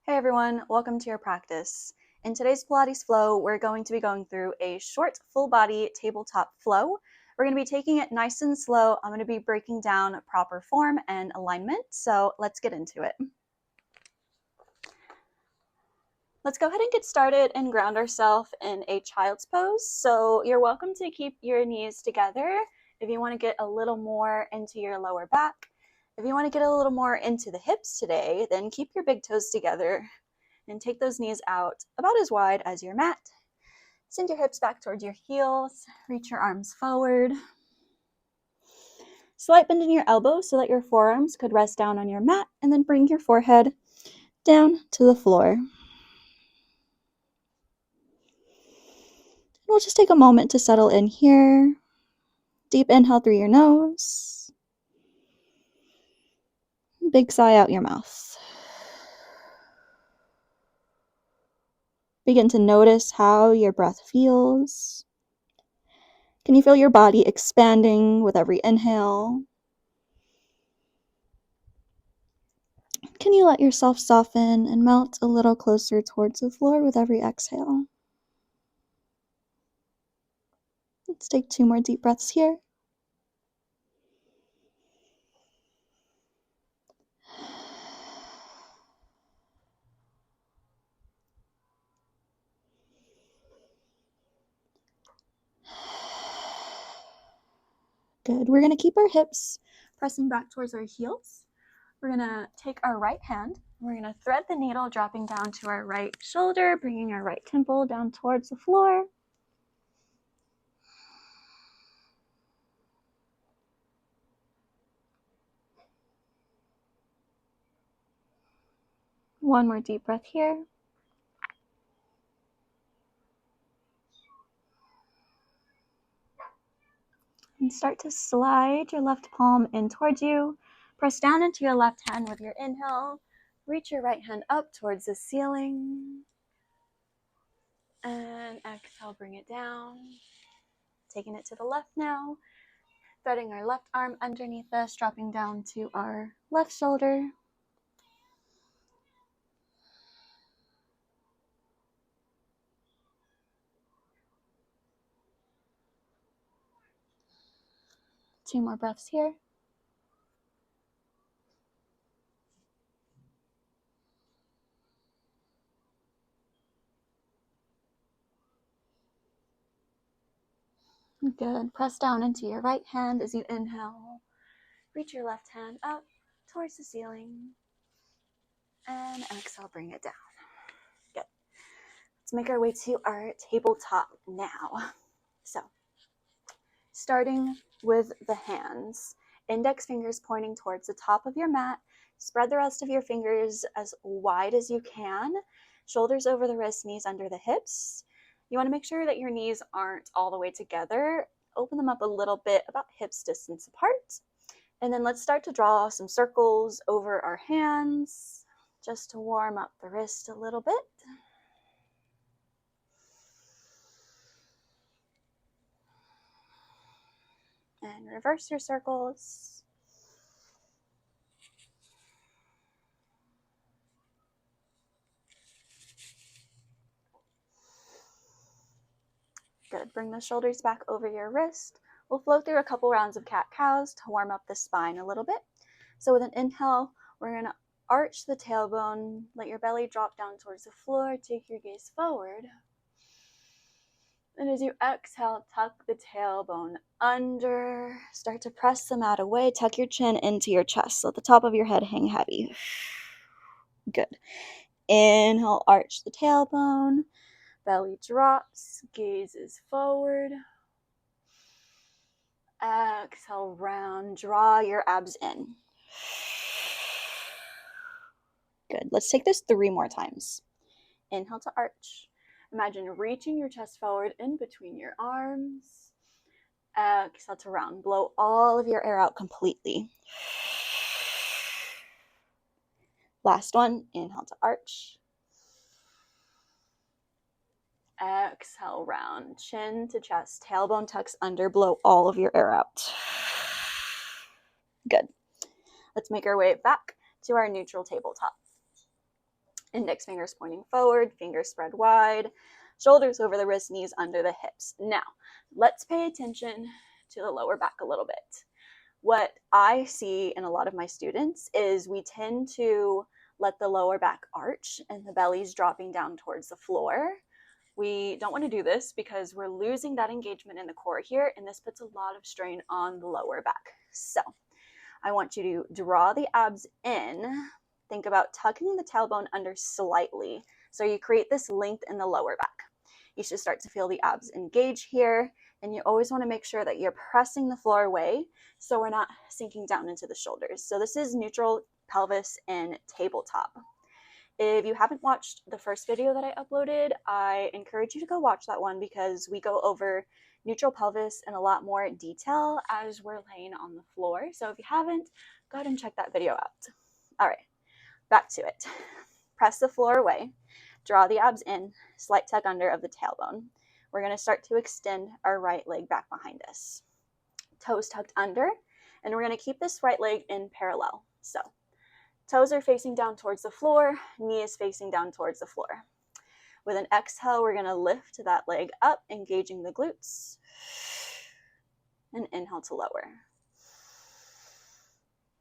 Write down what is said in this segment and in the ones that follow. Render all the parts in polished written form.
Hey everyone, welcome to your practice. In today's Pilates flow, we're going to be going through a short full body tabletop flow. We're going to be taking it nice and slow. I'm going to be breaking down proper form and alignment, so let's get into it. Let's go ahead and get started and ground ourselves in a child's pose. So you're welcome to keep your knees together if you want to get a little more into your lower back. If you want to get a little more into the hips today, then keep your big toes together and take those knees out about as wide as your mat. Send your hips back towards your heels. Reach your arms forward. Slight bend in your elbows so that your forearms could rest down on your mat, and then bring your forehead down to the floor. We'll just take a moment to settle in here. Deep inhale through your nose. Big sigh out your mouth. Begin to notice how your breath feels. Can you feel your body expanding with every inhale? Can you let yourself soften and melt a little closer towards the floor with every exhale? Let's take 2 more deep breaths here. Good. We're going to keep our hips pressing back towards our heels. We're going to take our right hand. We're going to thread the needle dropping down to our right shoulder, bringing our right temple down towards the floor. One more deep breath here. And start to slide your left palm in towards you. Press down into your left hand with your inhale. Reach your right hand up towards the ceiling. And exhale, bring it down. Taking it to the left now. Threading our left arm underneath us, dropping down to our left shoulder. Two more breaths here. Good. Press down into your right hand as you inhale. Reach your left hand up towards the ceiling. And exhale, bring it down. Good. Let's make our way to our tabletop now. So, starting with the hands. Index fingers pointing towards the top of your mat. Spread the rest of your fingers as wide as you can. Shoulders over the wrists, knees under the hips. You want to make sure that your knees aren't all the way together. Open them up a little bit, about hips distance apart. And then let's start to draw some circles over our hands, just to warm up the wrist a little bit. And reverse your circles. Good. Bring the shoulders back over your wrist. We'll flow through a couple rounds of cat-cows to warm up the spine a little bit. So with an inhale, we're going to arch the tailbone, let your belly drop down towards the floor, take your gaze forward. And as you exhale, tuck the tailbone under, start to press the mat away, tuck your chin into your chest, let the top of your head hang heavy. Good. Inhale, arch the tailbone, belly drops, gaze is forward. Exhale, round, draw your abs in. Good. Let's take this 3 more times. Inhale to arch. Imagine reaching your chest forward in between your arms. Exhale to round. Blow all of your air out completely. Last one. Inhale to arch. Exhale, round. Chin to chest. Tailbone tucks under. Blow all of your air out. Good. Let's make our way back to our neutral tabletop. Index fingers pointing forward, fingers spread wide, shoulders over the wrists, knees under the hips. Now, let's pay attention to the lower back a little bit. What I see in a lot of my students is we tend to let the lower back arch and the belly's dropping down towards the floor. We don't want to do this because we're losing that engagement in the core here, and this puts a lot of strain on the lower back. So I want you to draw the abs in. Think about tucking the tailbone under slightly, so you create this length in the lower back. You should start to feel the abs engage here, and you always want to make sure that you're pressing the floor away so we're not sinking down into the shoulders. So this is neutral pelvis in tabletop. If you haven't watched the first video that I uploaded, I encourage you to go watch that one because we go over neutral pelvis in a lot more detail as we're laying on the floor. So if you haven't, go ahead and check that video out. All right, back to it. Press the floor away, draw the abs in, slight tuck under of the tailbone. We're going to start to extend our right leg back behind us. Toes tucked under, and we're going to keep this right leg in parallel. So toes are facing down towards the floor, knee is facing down towards the floor. With an exhale, we're going to lift that leg up, engaging the glutes, and inhale to lower.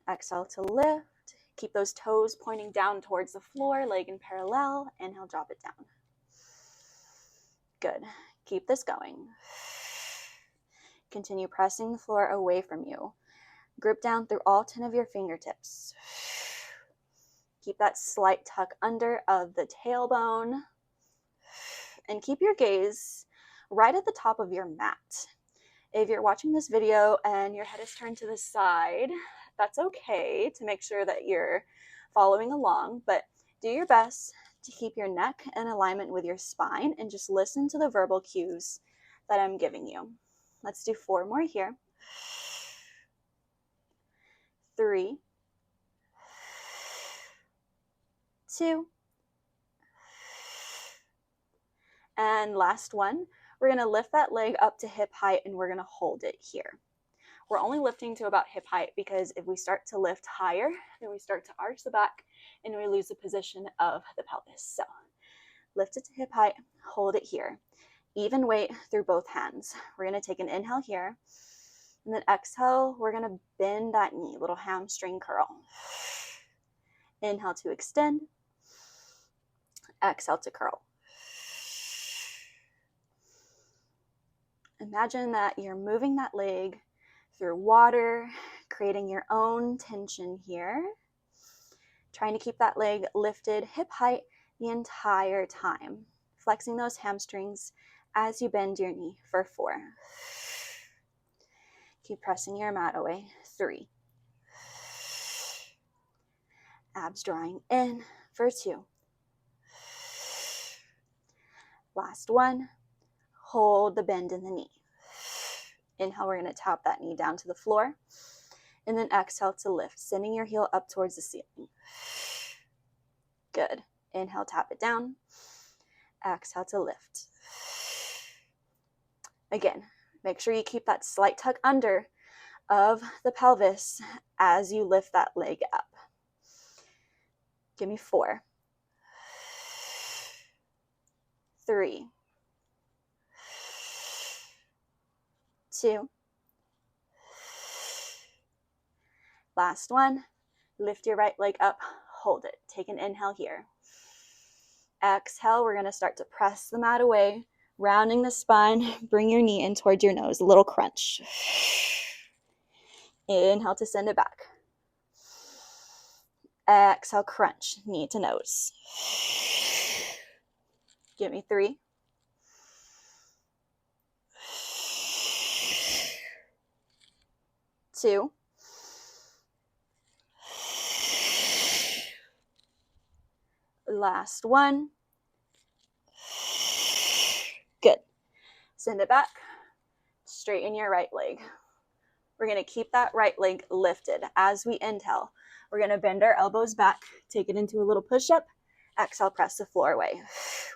Exhale to lift. Keep those toes pointing down towards the floor, leg in parallel. Inhale, drop it down. Good. Keep this going. Continue pressing the floor away from you. Grip down through all 10 of your fingertips. Keep that slight tuck under of the tailbone. And keep your gaze right at the top of your mat. If you're watching this video and your head is turned to the side, that's okay to make sure that you're following along, but do your best to keep your neck in alignment with your spine and just listen to the verbal cues that I'm giving you. Let's do 4 more here. 3, 2, and last one. We're going to lift that leg up to hip height and we're going to hold it here. We're only lifting to about hip height because if we start to lift higher, then we start to arch the back and we lose the position of the pelvis. So lift it to hip height, hold it here. Even weight through both hands. We're going to take an inhale here, and then exhale, we're going to bend that knee, little hamstring curl. Inhale to extend, exhale to curl. Imagine that you're moving that leg through water, creating your own tension here. Trying to keep that leg lifted hip height the entire time. Flexing those hamstrings as you bend your knee for 4. Keep pressing your mat away. 3. Abs drawing in for 2. Last one. Hold the bend in the knee. Inhale, we're going to tap that knee down to the floor. And then exhale to lift, sending your heel up towards the ceiling. Good. Inhale, tap it down. Exhale to lift. Again, make sure you keep that slight tuck under of the pelvis as you lift that leg up. Give me 4. 3. 2. Last one. Lift your right leg up, hold it. Take an inhale here. Exhale, we're going to start to press the mat away, rounding the spine. Bring your knee in towards your nose, a little crunch. Inhale to send it back. Exhale, crunch, knee to nose. Give me 3. 2. Last one. Good. Send it back. Straighten your right leg. We're going to keep that right leg lifted. As we inhale, we're going to bend our elbows back, take it into a little push-up. Exhale, press the floor away.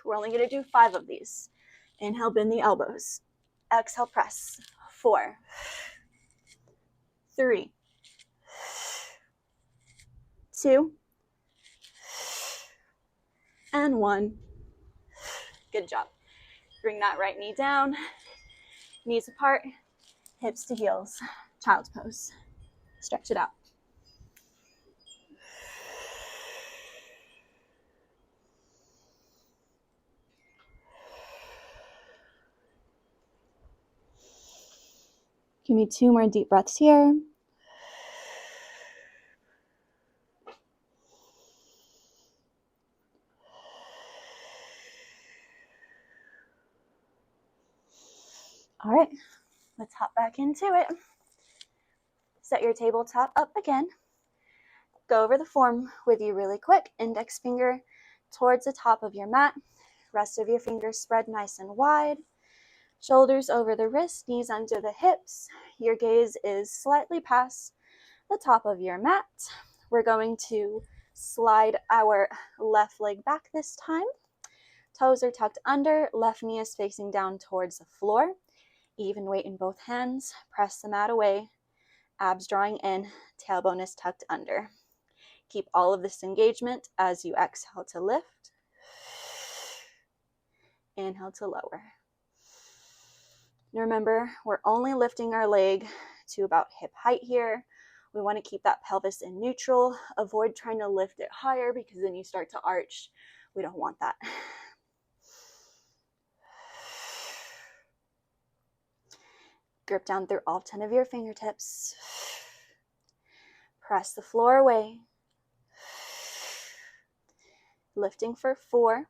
We're only going to do 5 of these. Inhale, bend the elbows. Exhale, press. 4, 3, 2, and 1. Good job. Bring that right knee down, knees apart, hips to heels, child's pose. Stretch it out. Give me 2 more deep breaths here. All right, let's hop back into it. Set your tabletop up again. Go over the form with you really quick. Index finger towards the top of your mat. Rest of your fingers spread nice and wide. Shoulders over the wrists, knees under the hips. Your gaze is slightly past the top of your mat. We're going to slide our left leg back this time. Toes are tucked under, left knee is facing down towards the floor. Even weight in both hands. Press the mat away. Abs drawing in, tailbone is tucked under. Keep all of this engagement as you exhale to lift. Inhale to lower. Remember, we're only lifting our leg to about hip height here. We want to keep that pelvis in neutral. Avoid trying to lift it higher because then you start to arch. We don't want that. Grip down through all 10 of your fingertips. Press the floor away. Lifting for 4.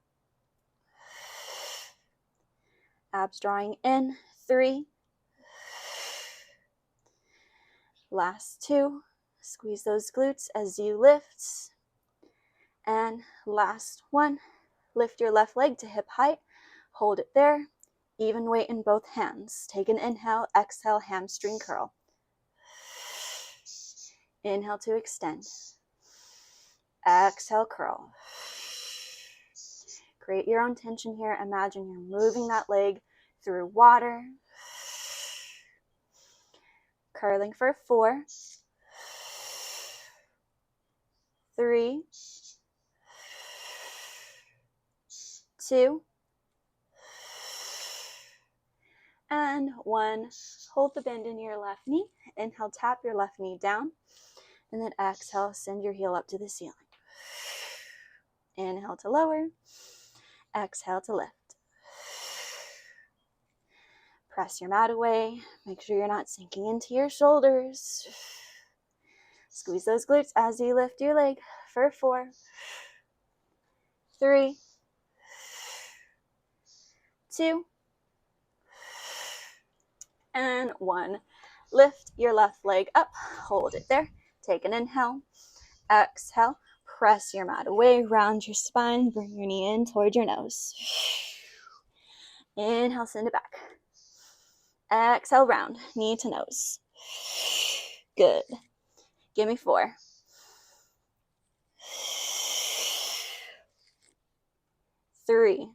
Abs drawing in. 3. Last 2. Squeeze those glutes as you lift. And last 1. Lift your left leg to hip height. Hold it there. Even weight in both hands. Take an inhale, exhale, hamstring curl. Inhale to extend. Exhale, curl. Create your own tension here. Imagine you're moving that leg through water. Curling for 4. 3. 2. And 1. Hold the bend in your left knee. Inhale, tap your left knee down. And then exhale, send your heel up to the ceiling. Inhale to lower. Exhale to lift. Press your mat away. Make sure you're not sinking into your shoulders. Squeeze those glutes as you lift your leg for 4. 3. 2. And 1. Lift your left leg up. Hold it there. Take an inhale. Exhale. Press your mat away. Round your spine. Bring your knee in toward your nose. Inhale, send it back. Exhale, round. Knee to nose. Good. Give me 4. 3.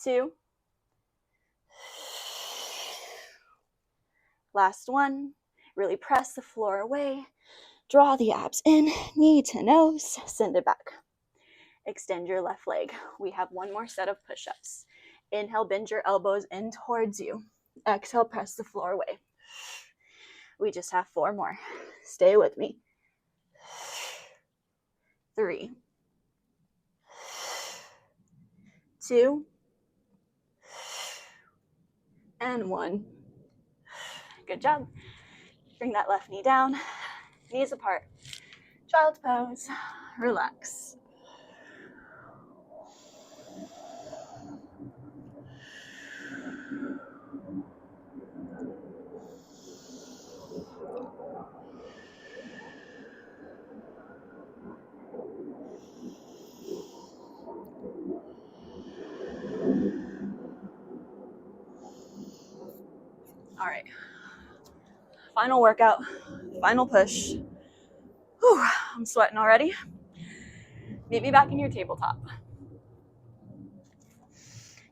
2. Last 1. Really press the floor away. Draw the abs in, knee to nose. Send it back. Extend your left leg. We have 1 more set of push-ups. Inhale, bend your elbows in towards you. Exhale, press the floor away. We just have 4 more. Stay with me. 3. 2. And 1. Good job. Bring that left knee down, knees apart. Child's pose. Relax. All right. Final workout, final push. Whew, I'm sweating already. Meet me back in your tabletop.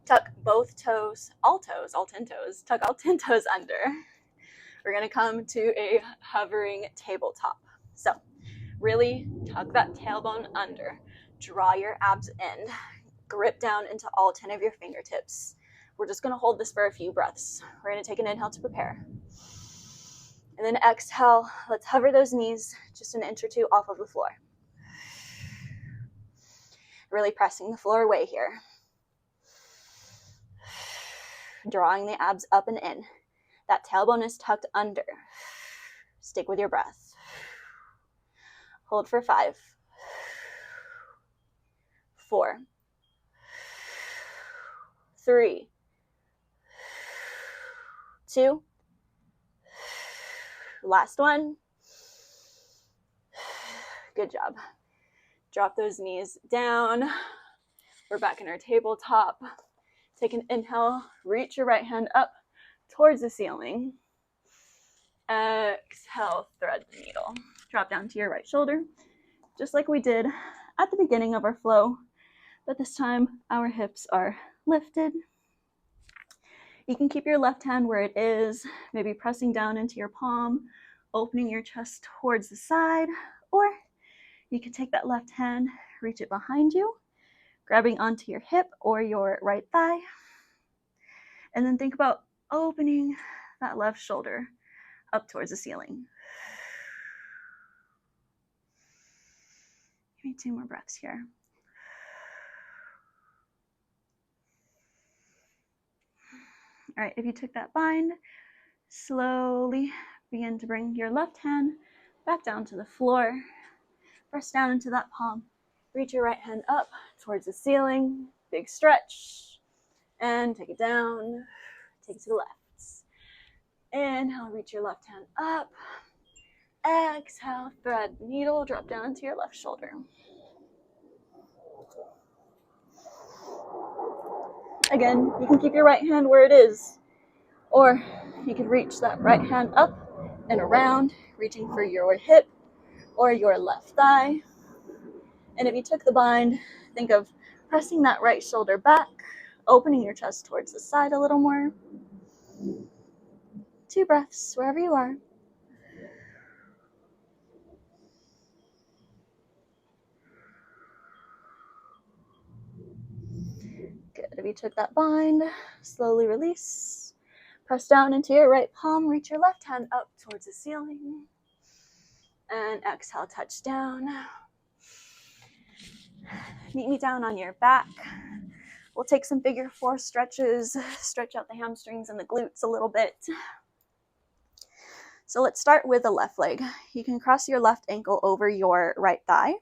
Tuck both toes, all 10 toes, tuck all 10 toes under. We're gonna come to a hovering tabletop. So Really tuck that tailbone under. Draw your abs in. Grip down into all 10 of your fingertips. We're just going to hold this for a few breaths. We're going to take an inhale to prepare. And then exhale. Let's hover those knees just an inch or two off of the floor. Really pressing the floor away here. Drawing the abs up and in. That tailbone is tucked under. Stick with your breath. Hold for 5, 4, 3, 2. Last one. Good job. Drop those knees down. We're back in our tabletop. Take an inhale. Reach your right hand up towards the ceiling. Exhale, thread the needle. Drop down to your right shoulder, just like we did at the beginning of our flow, but this time our hips are lifted. You can keep your left hand where it is, maybe pressing down into your palm, opening your chest towards the side, or you can take that left hand, reach it behind you, grabbing onto your hip or your right thigh, and then think about opening that left shoulder up towards the ceiling. Give me 2 more breaths here. All right, if you took that bind, slowly begin to bring your left hand back down to the floor. Press down into that palm. Reach your right hand up towards the ceiling. Big stretch. And take it down. Take it to the left. Inhale, reach your left hand up. Exhale, thread the needle, drop down into your left shoulder. Again, you can keep your right hand where it is, or you can reach that right hand up and around, reaching for your hip or your left thigh. And if you took the bind, think of pressing that right shoulder back, opening your chest towards the side a little more. 2 breaths, wherever you are. Good. If you took that bind, slowly release. Press down into your right palm, reach your left hand up towards the ceiling. And exhale, touch down. Meet me down on your back. We'll take some figure 4 stretches, stretch out the hamstrings and the glutes a little bit. So let's start with the left leg. You can cross your left ankle over your right thigh.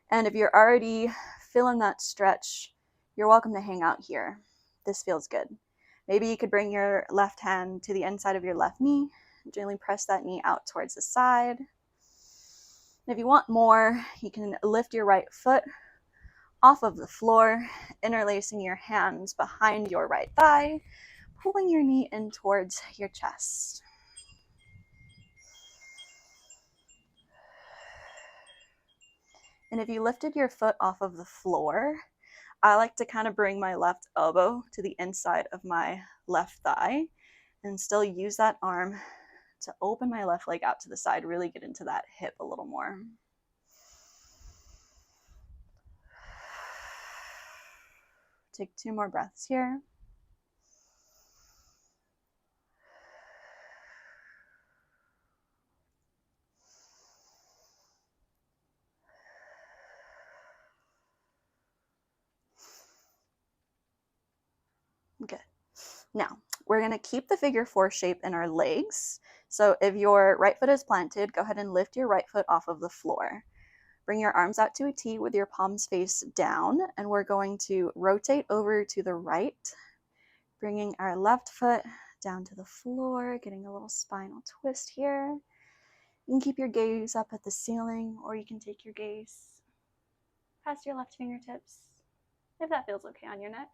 And if you're already feeling that stretch, you're welcome to hang out here. This feels good. Maybe you could bring your left hand to the inside of your left knee. Gently press that knee out towards the side. And if you want more, you can lift your right foot off of the floor, interlacing your hands behind your right thigh, pulling your knee in towards your chest. And if you lifted your foot off of the floor, I like to kind of bring my left elbow to the inside of my left thigh and still use that arm to open my left leg out to the side, really get into that hip a little more. Take 2 more breaths here. Good. Now, we're going to keep the figure 4 shape in our legs. So if your right foot is planted, go ahead and lift your right foot off of the floor. Bring your arms out to a T with your palms face down, and we're going to rotate over to the right, bringing our left foot down to the floor, getting a little spinal twist here. You can keep your gaze up at the ceiling, or you can take your gaze past your left fingertips, if that feels okay on your neck.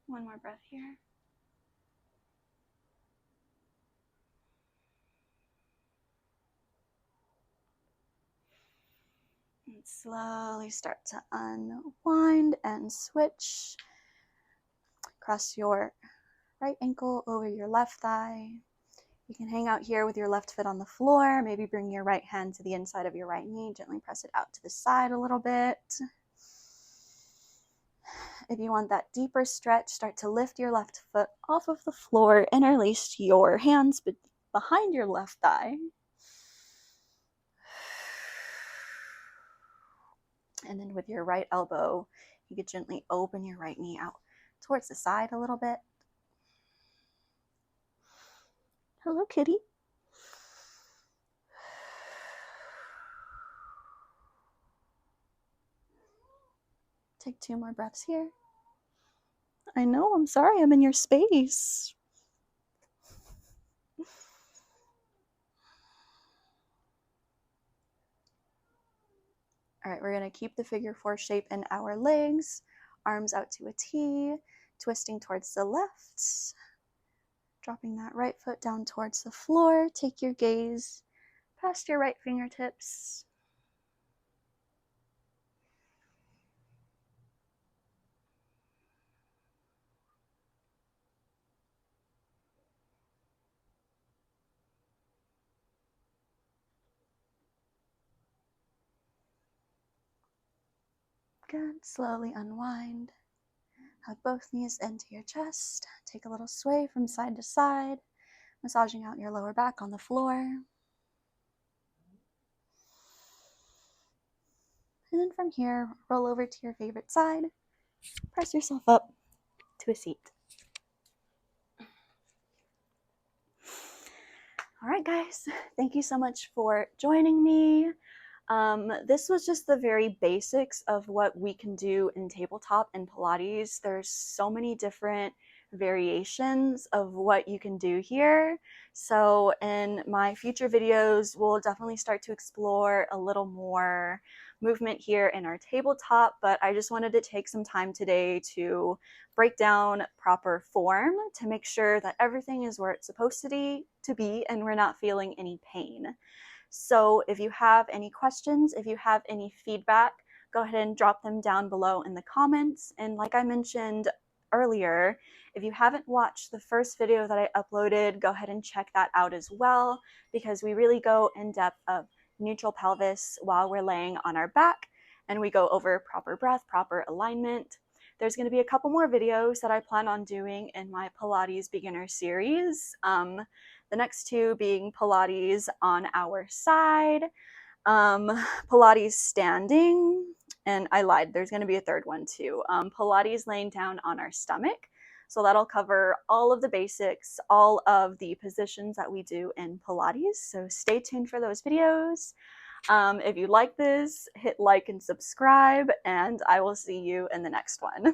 One more breath here. And slowly start to unwind and switch. Cross your right ankle over your left thigh. You can hang out here with your left foot on the floor. Maybe bring your right hand to the inside of your right knee. Gently press it out to the side a little bit. If you want that deeper stretch, start to lift your left foot off of the floor. Interlace your hands behind your left thigh. And then with your right elbow, you could gently open your right knee out towards the side a little bit. Hello, kitty. Take 2 more breaths here. I know, I'm sorry, I'm in your space. All right, we're gonna keep the figure 4 shape in our legs, arms out to a T, twisting towards the left, dropping that right foot down towards the floor. Take your gaze past your right fingertips. Good, slowly unwind. Hug both knees into your chest. Take a little sway from side to side, massaging out your lower back on the floor. And then from here, roll over to your favorite side. Press yourself up to a seat. All right, guys, thank you so much for joining me. This was just the very basics of what we can do in tabletop and Pilates. There's so many different variations of what you can do here. So in my future videos, we'll definitely start to explore a little more movement here in our tabletop, but I just wanted to take some time today to break down proper form to make sure that everything is where it's supposed to be and we're not feeling any pain. So if you have any questions, if you have any feedback, go ahead and drop them down below in the comments. And like I mentioned earlier, if you haven't watched the first video that I uploaded, go ahead and check that out as well, because we really go in depth of neutral pelvis while we're laying on our back, and we go over proper breath, proper alignment. There's going to be a couple more videos that I plan on doing in my Pilates beginner series. The next 2 being Pilates on our side, Pilates standing, and I lied, there's going to be a 3rd one too, Pilates laying down on our stomach. So that'll cover all of the basics, all of the positions that we do in Pilates. So stay tuned for those videos. If you like this, hit like and subscribe, and I will see you in the next one.